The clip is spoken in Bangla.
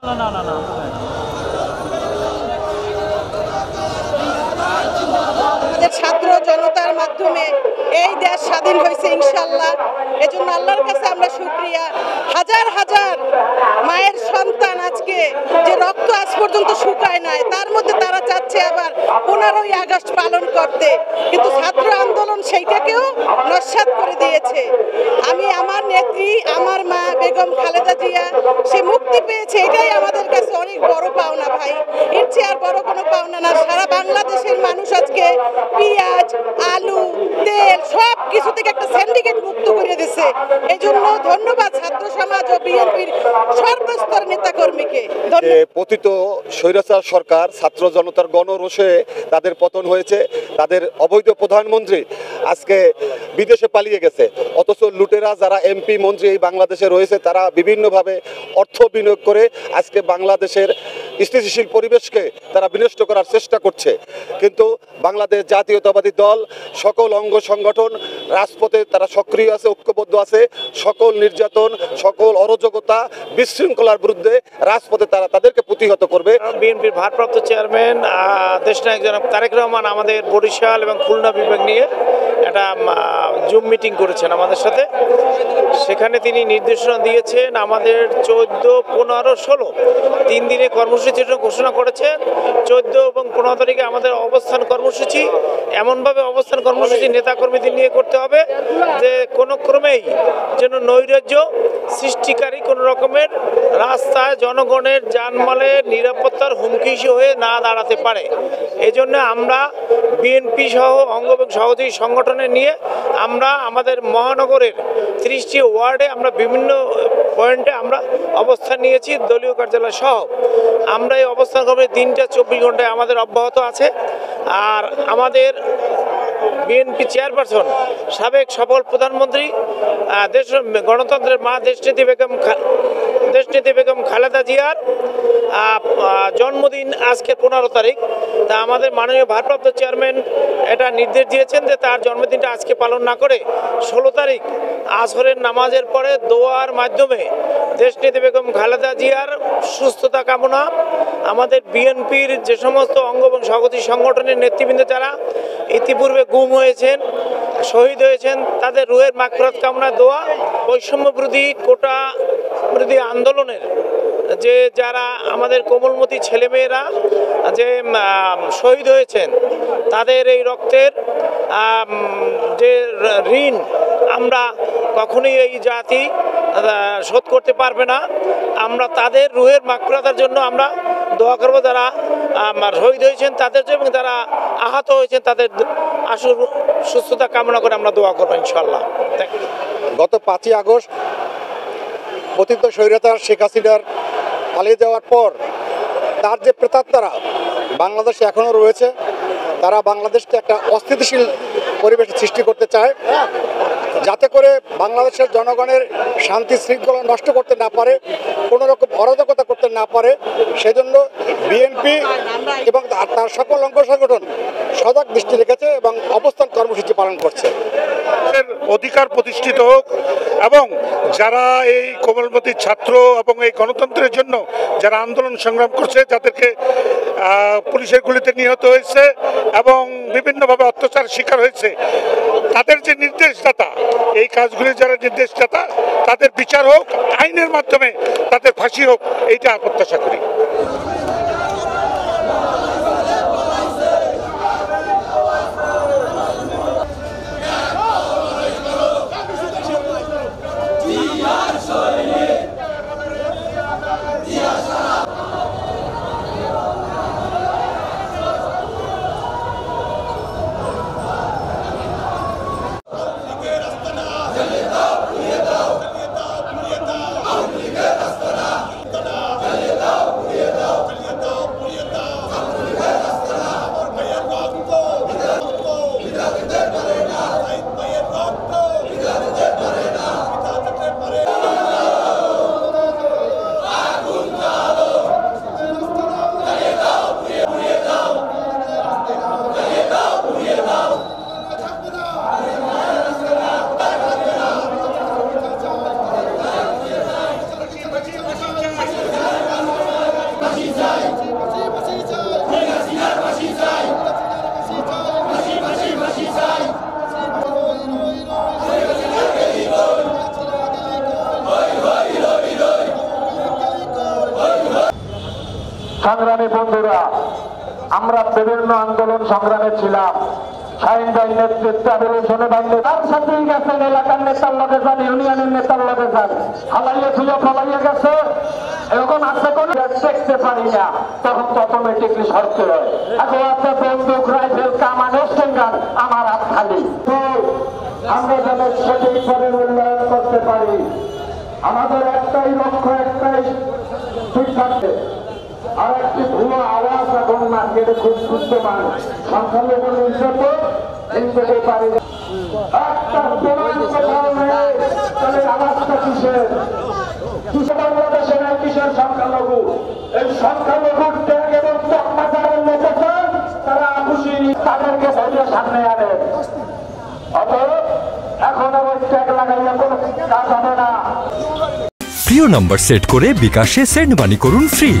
না না না আমাদের ছাত্র জনতার মাধ্যমে এই দেশ স্বাধীন হয়েছে ইনশাল্লাহ। এজন্য আল্লাহর কাছে আমরা শুকরিয়া। হাজার হাজার মায়ের সন্তান আজকে যে রক্ত আজ পর্যন্ত শুকায় নাই, তার মধ্যে তারা চাচ্ছে আবার 15ই আগস্ট পালন করতে, কিন্তু ছাত্র আন্দোলন সেইটাকেও নস্যাৎ করে দিয়েছে। আমি আমার নেত্রী, আমার মা বেগম খালেদা জিয়া, সে মুক্তি পেয়েছে, এটাই আমাদের কাছে অনেক বড় পাওনা ভাই। এর চেয়ে আর বড় কোনো পাওনা না। সারা বাংলাদেশের মানুষ আজকে পেঁয়াজ, আলু, তেল সব কিছু থেকে একটা সিন্ডিকেট মুক্ত করে দিয়েছে। এই জন্য ধন্যবাদ ছাত্র সমাজ ও বিএনপির সর্বস্তর নেতাকর্মীকে। পতিত স্বৈরাচার সরকার ছাত্র জনতার গণরোষে তাদের পতন হয়েছে। তাদের অবৈধ প্রধানমন্ত্রী আজকে বিদেশে পালিয়ে গেছে, অথচ লুটেরা যারা এমপি মন্ত্রী এই বাংলাদেশে রয়েছে তারা বিভিন্নভাবে অর্থ বিনিয়োগ করে আজকে বাংলাদেশের স্থিতিশীল পরিবেশকে তারা বিনষ্ট করার চেষ্টা করছে। কিন্তু বাংলাদেশ জাতীয়তাবাদী দল সকল অঙ্গ সংগঠন রাজপথে তারা সক্রিয় আছে, ঐক্যবদ্ধ আছে। সকল নির্যাতন, সকল অরাজকতা, বিশৃঙ্খলার বিরুদ্ধে রাজপথে তারা তাদেরকে প্রতিহত করবে। বিএনপির ভারপ্রাপ্ত চেয়ারম্যান দেশনায়ক জনাব তারেক রহমান আমাদের বরিশাল এবং খুলনা বিভাগ নিয়ে একটা জুম মিটিং করেছেন আমাদের সাথে। সেখানে তিনি নির্দেশনা দিয়েছেন আমাদের 14, 15, 16 3 দিনে কর্মসূচির ঘোষণা করেছেন। 14 এবং 15 তারিখে আমাদের অবস্থান কর্মসূচি, এমনভাবে অবস্থান কর্মসূচি নেতাকর্মীদের নিয়ে করতে হবে যে কোনো ক্রমেই যেন নৈরাজ্য সৃষ্টিকারী কোনো রকমের রাস্তায় জনগণের জানমালের নিরাপত্তার হুমকি হয়ে না দাঁড়াতে পারে। এই জন্য আমরা বিএনপি সহ অঙ্গ এবং সহযোগী সংগঠনের নিয়ে আমরা আমাদের মহানগরের 30টি ওয়ার্ডে আমরা বিভিন্ন পয়েন্টে আমরা অবস্থান নিয়েছি, দলীয় কার্যালয় সহ। আমরা এই অবস্থান করবে 3টা 24 ঘন্টায় আমাদের অব্যাহত আছে। আর আমাদের বিএনপি চেয়ারপারসন, সাবেক সফল প্রধানমন্ত্রী, দেশ গণতন্ত্রের মা দেশনেত্রী বেগম খালেদা জিয়ার জন্মদিন আজকে 15 তারিখ। তা আমাদের মাননীয় ভারপ্রাপ্ত চেয়ারম্যান এটা নির্দেশ দিয়েছেন যে তার জন্মদিনটা আজকে পালন না করে 16 তারিখ আসরের নামাজের পরে দোয়ার মাধ্যমে দেশনেত্রী বেগম খালেদা জিয়ার সুস্থতা কামনা, আমাদের বিএনপির যে সমস্ত অঙ্গ এবং সহযোগী সংগঠনের নেতৃবৃন্দ যারা ইতিপূর্বে গুম হয়েছেন, শহীদ হয়েছেন, তাদের রুহের মাগফিরাত কামনা দোয়া। বৈষম্য বিরোধী, কোটা বিরোধী আন্দোলনের যে যারা আমাদের কোমলমতি ছেলেমেয়েরা যে শহীদ হয়েছেন, তাদের এই রক্তের যে ঋণ আমরা কখনোই এই জাতি শোধ করতে পারবে না। আমরা তাদের রুহের মাগফিরাতের জন্য আমরা দোয়া করব, যারা শহীদ হয়েছেন তাদের জন্য এবং যারা আহত হয়েছেন তাদের আশু সুস্থতা কামনা করে আমরা দোয়া করবো ইনশাল্লাহ। গত 5ই আগস্ট পতিত স্বৈরাচার শেখ হাসিনার পালিয়ে যাওয়ার পর তার যে প্রেতাত্মারা বাংলাদেশে এখনও রয়েছে, তারা বাংলাদেশকে একটা অস্থিতিশীল পরিবেশ সৃষ্টি করতে চায়, যাতে করে বাংলাদেশের জনগণের শান্তি শৃঙ্খলা নষ্ট করতে না পারে, কোনো রকম অরাজকতা করতে না পারে। সেজন্য বিএনপি এবং তার সকল অঙ্গ সংগঠন সজাগ দৃষ্টি রেখেছে এবং অবস্থান কর্মসূচি পালন করছে। অধিকার প্রতিষ্ঠিত হোক এবং যারা এই কোমলমতি ছাত্র এবং এই গণতন্ত্রের জন্য যারা আন্দোলন সংগ্রাম করছে, যাদেরকে পুলিশের গুলিতে নিহত হয়েছে এবং বিভিন্নভাবে অত্যাচার শিকার হয়েছে, তাদের যে নির্দেশদাতা, এই কাজগুলি যারা নির্দেশদাতা, তাদের বিচার হোক, আইনের মাধ্যমে তাদের ফাঁসি হোক, এইটা প্রত্যাশা করি। সংগ্রামী বন্ধুরা, আমরা বিভিন্ন আন্দোলন সংগ্রামে ছিলাম। শাহিন ভাই নেতৃত্বে আন্দোলনে বান্ধে তার সাথেই গেছেন, এলাকার নেতার লগে যান, ইউনিয়নের নেতার লগে যান, হালাইয়া ধুয়ে ফলাইয়া গেছে। এরকম আছে কোন দেখতে পারি না, তখন তো অটোমেটিকলি সরতে হয়। এখন আপনার বন্দুক, রাইফেল, কামান, স্ট্যান্ডার, আমার হাত খালি। আমরা যেন সঠিকভাবে মূল্যায়ন করতে পারি। আমাদের একটাই লক্ষ্য, একটাই ঠিক থাকবে। আর একটি ভুয়া আওয়াজ এখন মার্কেটে খুব বুদ্ধমান, সংখ্যালঘু নির্যাতন হিন্দুকে পারি একটা তাহলে আওয়াজটা কিসের? কিসের বাংলাদেশের কিসের সংখ্যালঘু? এই সংখ্যালঘুর ত্যাগ এবং তকমা যারা নেতেছেন তারা খুশি, তাদেরকে ধৈর্য সামনে আনে। অতএব এখন আর ওই ট্যাগ লাগাইয়া কোনো কাজ হবে না। প্রিয় নাম্বার সেট করে বিকাশে সেন্ড মানি করুন ফ্রি।